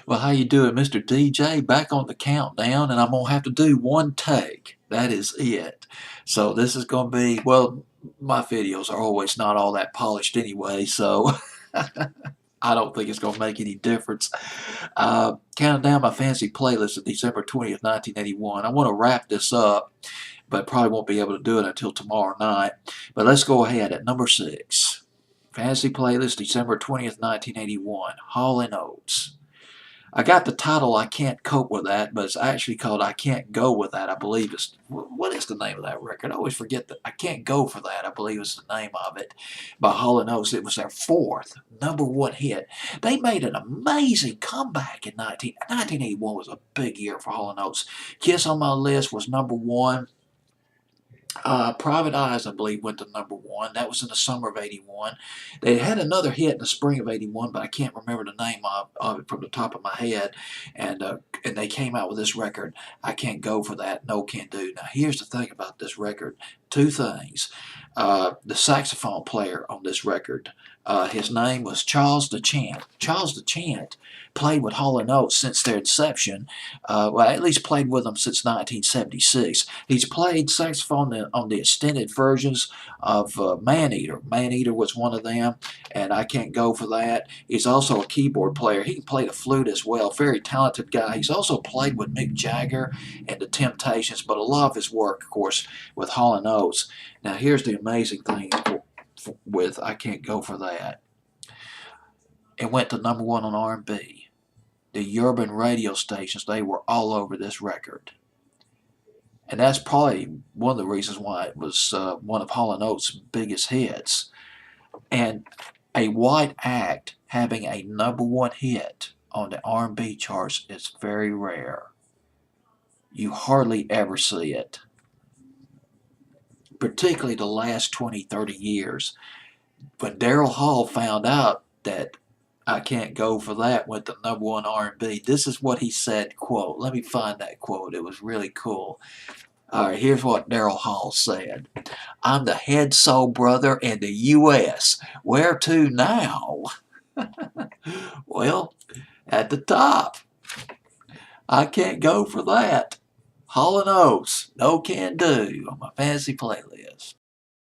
Well, how you doing, Mr. DJ? Back on the countdown, and I'm gonna have to do one take. That is it. So this is gonna be well. My videos are always not all that polished anyway, so I don't think it's gonna make any difference. Counting down my fancy playlist of December 20th, 1981. I want to wrap this up, but probably won't be able to do it until tomorrow night. But let's go ahead at number 6. Fantasy playlist December 20th, 1981. Hall and Oates. I got the title I Can't Cope With That, but it's actually called I Can't Go With That, I believe. What is the name of that record? I always forget that. I Can't Go For That, I believe is the name of it, by Hall & Oates. It was their fourth #1 hit. They made an amazing comeback in 1981 was a big year for Hall & Oates. Kiss on My List was #1. Private Eyes, I believe, went to #1. That was in the summer of '81. They had another hit in the spring of '81, but I can't remember the name of it from the top of my head. And they came out with this record. I Can't Go For That. No Can Do. Now, here's the thing about this record. Two things. The saxophone player on this record, his name was Charles DeChant. Charles DeChant played with Hall & Oates since their inception. Well, at least played with them since 1976. He's played saxophone on the extended versions of Maneater. Maneater was one of them, and I Can't Go For That. He's also a keyboard player. He can play the flute as well. Very talented guy. He's also played with Mick Jagger and the Temptations, but a lot of his work, of course, with Hall & Oates. Now, here's the amazing thing with I Can't Go For That. It went to #1 on R&B. The urban radio stations, they were all over this record. And that's probably one of the reasons why it was one of Hall & Oates' biggest hits. And a white act having a #1 hit on the R&B charts is very rare. You hardly ever see it, particularly the last 20, 30 years. When Daryl Hall found out that I Can't Go For That went to #1 R&B, this is what he said, quote. Let me find that quote. It was really cool. All right, here's what Daryl Hall said. I'm the head soul brother in the U.S. Where to now? Well, at the top. I Can't Go For That. Hall & Oates, No Can Do on my fantasy playlist.